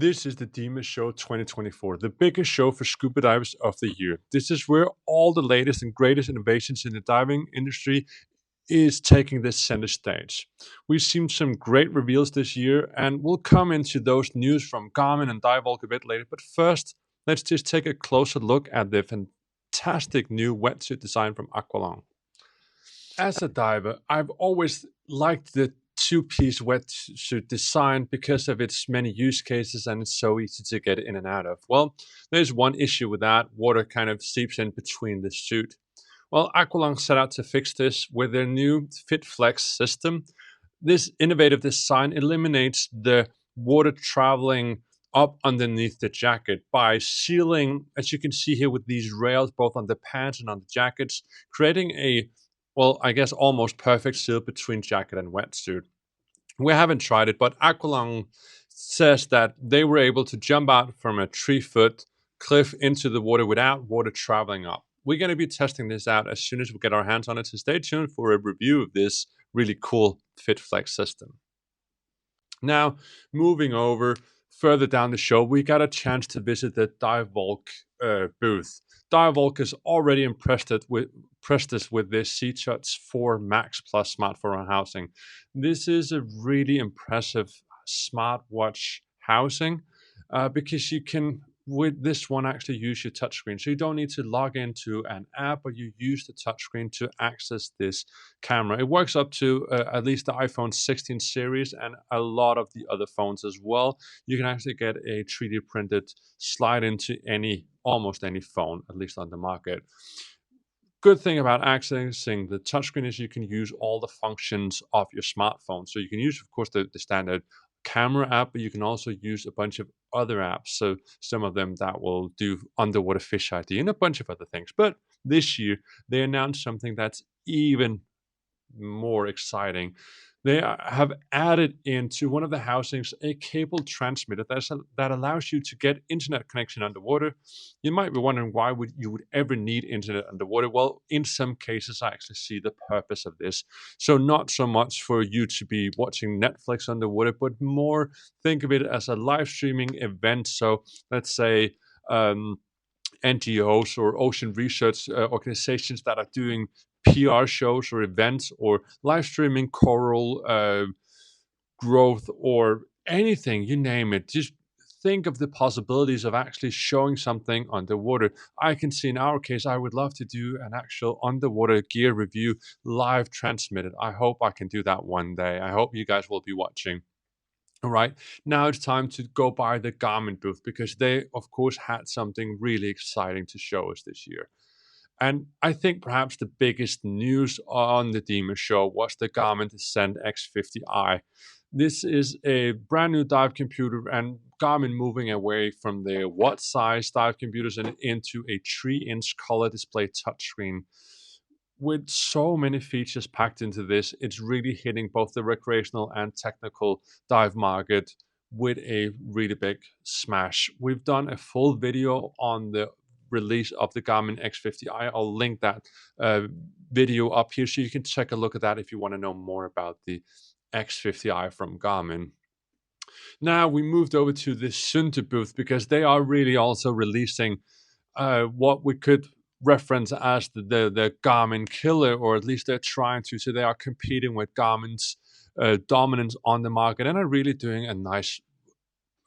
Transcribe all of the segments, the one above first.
This is the DEMA Show 2024, the biggest show for scuba divers of the year. This is where all the latest and greatest innovations in the diving industry is taking this center stage. We've seen some great reveals this year, and we'll come into those news from Garmin and DiveVolk a bit later. But first, let's just take a closer look at the fantastic new wetsuit design from Aqualung. As a diver, I've always liked the two-piece wetsuit design because of its many use cases and it's so easy to get in and out of. Well, there's one issue with that. Water kind of seeps in between the suit. Well, Aqualung set out to fix this with their new FitFlex system. This innovative design eliminates the water traveling up underneath the jacket by sealing, as you can see here with these rails, both on the pants and on the jackets, creating a, well, I guess almost perfect seal between jacket and wetsuit. We haven't tried it, but Aqualung says that they were able to jump out from a 3-foot cliff into the water without water traveling up. We're going to be testing this out as soon as we get our hands on it, so stay tuned for a review of this really cool FitFlex system. Now, moving over further down the show, we got a chance to visit the DiveVolk booth. DiveVolk has already impressed us with their SeaC 4 Max Plus smartphone housing. This is a really impressive smartwatch housing because you can, with this one, actually use your touchscreen. So you don't need to log into an app, but you use the touchscreen to access this camera. It works up to at least the iPhone 16 series and a lot of the other phones as well. You can actually get a 3D printed slide into almost any phone, at least on the market. Good thing about accessing the touchscreen is you can use all the functions of your smartphone. So you can use, of course, the standard camera app, but you can also use a bunch of other apps. So some of them that will do underwater fish ID and a bunch of other things. But this year, they announced something that's even more exciting. They have added into one of the housings a cable transmitter that allows you to get internet connection underwater. You might be wondering why you would ever need internet underwater. Well, in some cases, I actually see the purpose of this. So not so much for you to be watching Netflix underwater, but more think of it as a live streaming event. So let's say NGOs or ocean research organizations that are doing PR shows or events or live streaming coral growth or anything, you name it. Just think of the possibilities of actually showing something underwater. I can see in our case, I would love to do an actual underwater gear review live transmitted. I hope I can do that one day. I hope you guys will be watching. All right, now it's time to go by the Garmin booth because they, of course, had something really exciting to show us this year. And I think perhaps the biggest news on the DEMA show was the Garmin Descent X50i. This is a brand new dive computer, and Garmin moving away from their watt-size dive computers and into a 3-inch color display touchscreen. With so many features packed into this, it's really hitting both the recreational and technical dive market with a really big smash. We've done a full video on the release of the Garmin X50i. I'll link that video up here so you can take a look at that if you want to know more about the X50i from Garmin. Now we moved over to the Suunto booth because they are really also releasing what we could reference as the Garmin killer, or at least they're trying to. So they are competing with Garmin's dominance on the market and are really doing a nice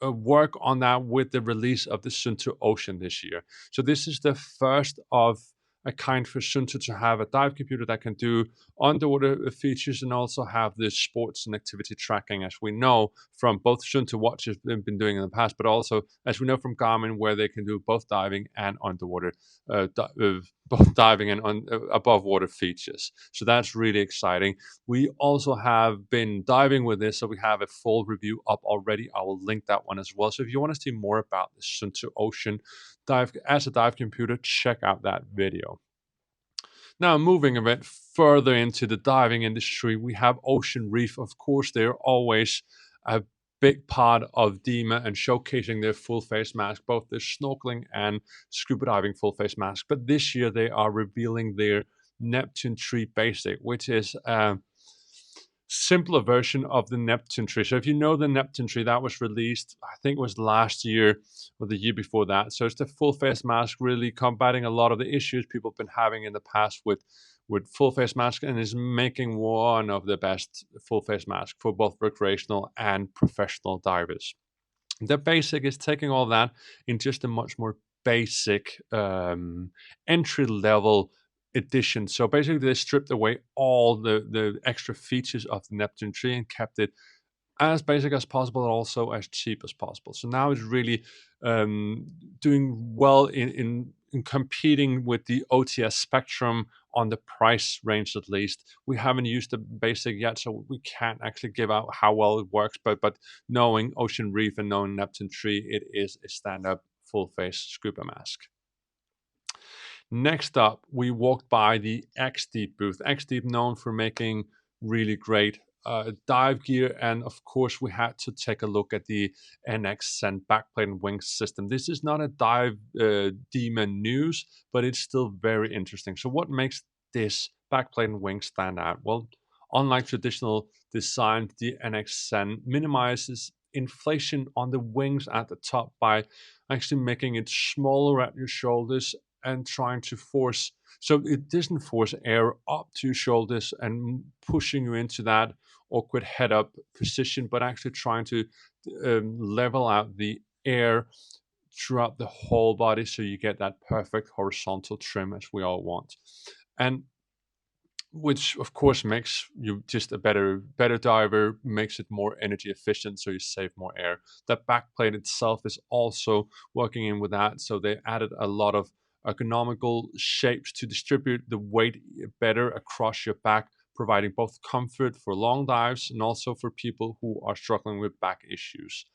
work on that with the release of the Suunto Ocean this year. So this is the first of a kind for Suunto to have a dive computer that can do underwater features and also have the sports and activity tracking, as we know from both Suunto watches they've been doing in the past, but also as we know from Garmin, where they can do both diving and underwater, both diving and above water features. So that's really exciting. We also have been diving with this, so we have a full review up already. I will link that one as well. So if you want to see more about the Suunto Ocean dive as a dive computer, check out that video. Now, moving a bit further into the diving industry, we have Ocean Reef. Of course, they're always a big part of DEMA and showcasing their full face mask, both the snorkeling and scuba diving full face mask. But this year, they are revealing their Neptune 3 Basic, which is simpler version of the Neptune tree. So if you know the Neptune tree, that was released, I think it was last year or the year before that. So it's the full face mask, really combating a lot of the issues people have been having in the past with full face mask, and is making one of the best full face masks for both recreational and professional divers. The basic is taking all that in just a much more basic entry level edition. So basically, they stripped away all the extra features of the Neptune tree and kept it as basic as possible and also as cheap as possible. So now it's really um, doing well in competing with the OTS Spectrum on the price range. At least we haven't used the basic yet, so we can't actually give out how well it works. But knowing Ocean Reef and knowing Neptune tree, it is a stand-up full face scuba mask. Next up, we walked by the XDeep booth. XDeep known for making really great dive gear, and of course we had to take a look at the NX and backplate and wing system. This is not a dive DEMA news, but it's still very interesting. So what makes this backplate and wing stand out? Well, unlike traditional design, the NX minimizes inflation on the wings at the top by actually making it smaller at your shoulders and trying to force, so it doesn't force air up to your shoulders and pushing you into that awkward head up position, but actually trying to level out the air throughout the whole body so you get that perfect horizontal trim as we all want. And which of course makes you just a better diver, makes it more energy efficient, so you save more air. The backplate itself is also working in with that, so they added a lot of ergonomical shapes to distribute the weight better across your back, providing both comfort for long dives and also for people who are struggling with back issues.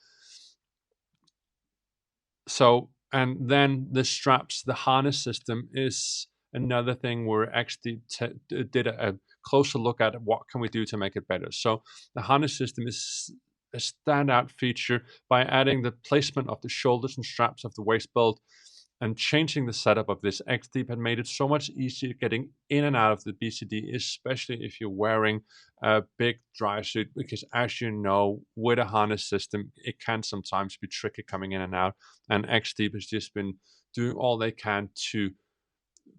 So, and then the straps, the harness system is another thing where XDeep did a closer look at what can we do to make it better. So the harness system is a standout feature by adding the placement of the shoulders and straps of the waist belt and changing the setup of this. XDeep had made it so much easier getting in and out of the BCD, especially if you're wearing a big dry suit, because as you know, with a harness system, it can sometimes be tricky coming in and out. And XDeep has just been doing all they can to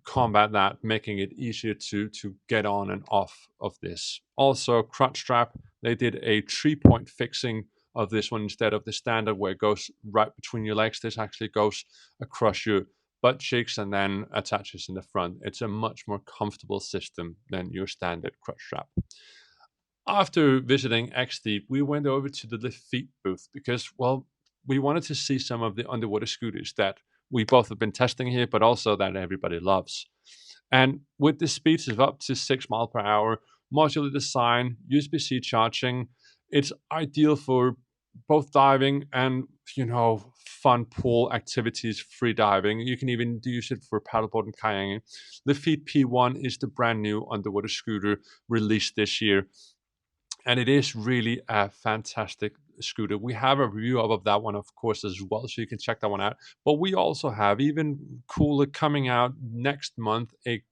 combat that, making it easier to get on and off of this. Also, crotch strap, they did a 3-point fixing of this one instead of the standard where it goes right between your legs. This actually goes across your butt cheeks and then attaches in the front. It's a much more comfortable system than your standard crotch strap. After visiting XDeep, we went over to the Lefeet booth because, well, we wanted to see some of the underwater scooters that we both have been testing here, but also that everybody loves. And with the speeds of up to 6 miles per hour, modular design, USB-C charging, it's ideal for both diving and, fun pool activities, free diving. You can even use it for paddleboard and kayaking. The Lefeet P1 is the brand new underwater scooter released this year, and it is really a fantastic scooter. We have a review of that one, of course, as well, so you can check that one out. But we also have, even cooler, coming out next month, a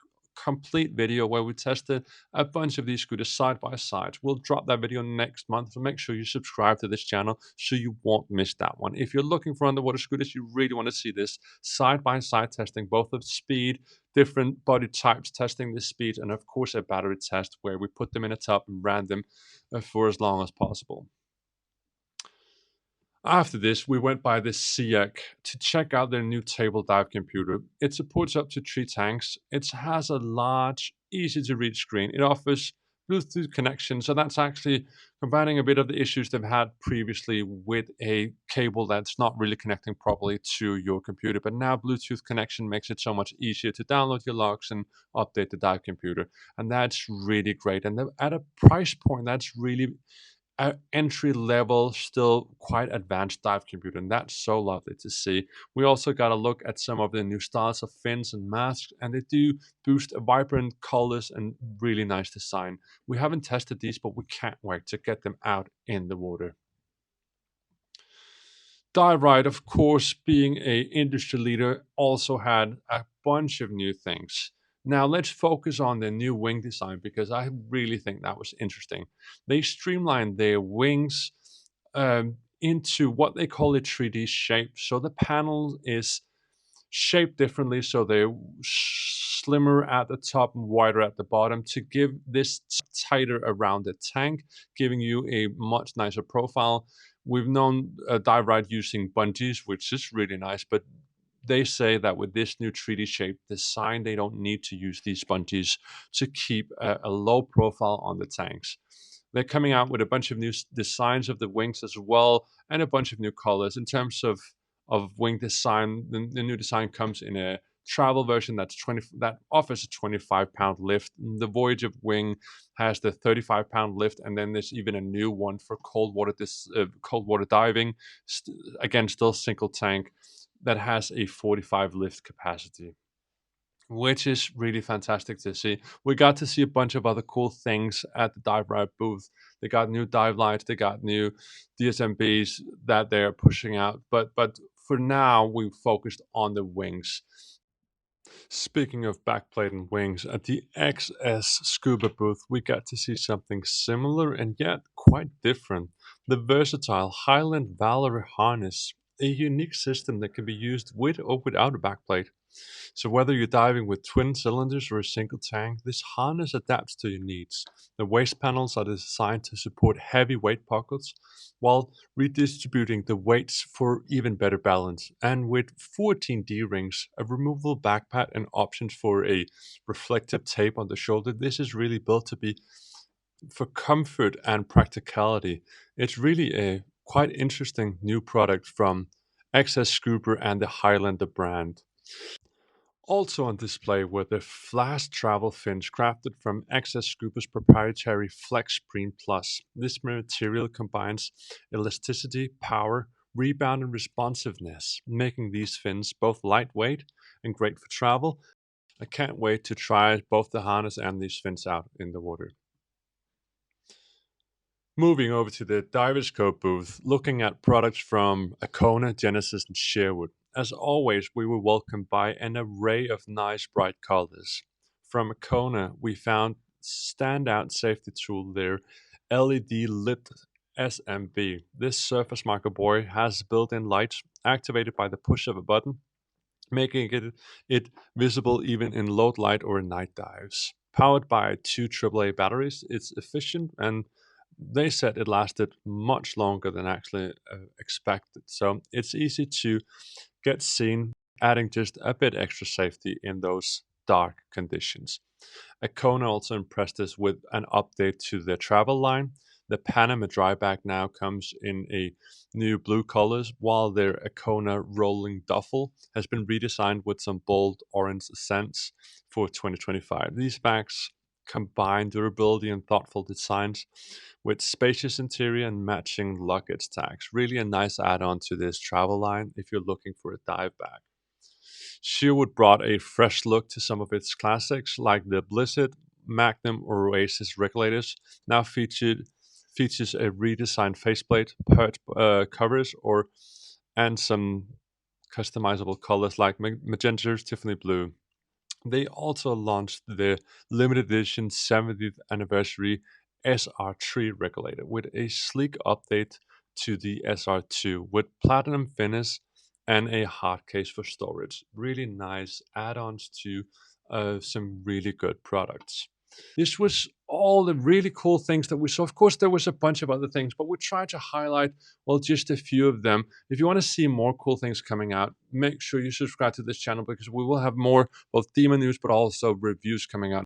complete video where we tested a bunch of these scooters side by side. We'll drop that video next month, so make sure you subscribe to this channel so you won't miss that one. If you're looking for underwater scooters, you really want to see this side by side testing, both of speed, different body types, testing the speed, and of course a battery test where we put them in a tub and ran them for as long as possible. After this, we went by the SEAC to check out their new table dive computer. It supports up to 3 tanks. It has a large, easy to reach screen. It offers Bluetooth connection, so that's actually combating a bit of the issues they've had previously with a cable that's not really connecting properly to your computer. But now Bluetooth connection makes it so much easier to download your logs and update the dive computer. And that's really great. And at a price point that's really entry level, still quite advanced dive computer, and that's so lovely to see. We also got a look at some of the new styles of fins and masks, and they do boost vibrant colors and really nice design. We haven't tested these, but we can't wait to get them out in the water. Dive Rite, of course, being a industry leader, also had a bunch of new things. Now let's focus on the new wing design because I really think that was interesting. They streamlined their wings into what they call a 3D shape. So the panel is shaped differently, so they're slimmer at the top and wider at the bottom to give this tighter around the tank, giving you a much nicer profile. We've known Dive Rite using bungees, which is really nice, but they say that with this new 3D shape design, they don't need to use these bungees to keep a low profile on the tanks. They're coming out with a bunch of new designs of the wings as well, and a bunch of new colors. In terms of wing design, the new design comes in a travel version that offers a 25-pound lift. The Voyager wing has the 35-pound lift, and then there's even a new one for cold water diving. Again, still single tank that has a 45 lift capacity, which is really fantastic to see. We got to see a bunch of other cool things at the Dive Rite booth. They got new dive lights, they got new DSMBs that they're pushing out. But for now, we focused on the wings. Speaking of backplate and wings, at the XS Scuba booth, we got to see something similar and yet quite different. The versatile Highland Valour harness, a unique system that can be used with or without a backplate. So whether you're diving with twin cylinders or a single tank, this harness adapts to your needs. The waist panels are designed to support heavy weight pockets while redistributing the weights for even better balance. And with 14 D-rings, a removable backpack, and options for a reflective tape on the shoulder, this is really built to be for comfort and practicality. It's really a quite interesting new product from XS Scuba and the Highlander brand. Also on display were the flash travel fins crafted from XS Scuba's proprietary FlexPreen Plus. This material combines elasticity, power, rebound, and responsiveness, making these fins both lightweight and great for travel. I can't wait to try both the harness and these fins out in the water. Moving over to the Diversco booth, looking at products from Akona, Genesis, and Sherwood. As always, we were welcomed by an array of nice bright colors. From Akona, we found standout safety tool there, LED lit SMB. This surface marker buoy has built-in lights activated by the push of a button, making it visible even in low light or night dives. Powered by two AAA batteries, it's efficient, and they said it lasted much longer than actually expected. So it's easy to get seen, adding just a bit extra safety in those dark conditions. Akona also impressed us with an update to their travel line. The Panama dry bag now comes in a new blue colors, while their Akona rolling duffel has been redesigned with some bold orange accents for 2025. These bags combine durability and thoughtful designs with spacious interior and matching luggage tags. Really a nice add-on to this travel line if you're looking for a dive bag. Sherwood brought a fresh look to some of its classics, like the Blizzard, Magnum, or Oasis regulators. Now features a redesigned faceplate, covers, and some customizable colors like magenta, Tiffany blue. They also launched the limited edition 70th anniversary SR3 regulator with a sleek update to the SR2 with platinum finish and a hard case for storage. Really nice add-ons to some really good products. This was all the really cool things that we saw. Of course, there was a bunch of other things, but we tried to highlight, well, just a few of them. If you want to see more cool things coming out, make sure you subscribe to this channel because we will have more both DEMA news, but also reviews coming out.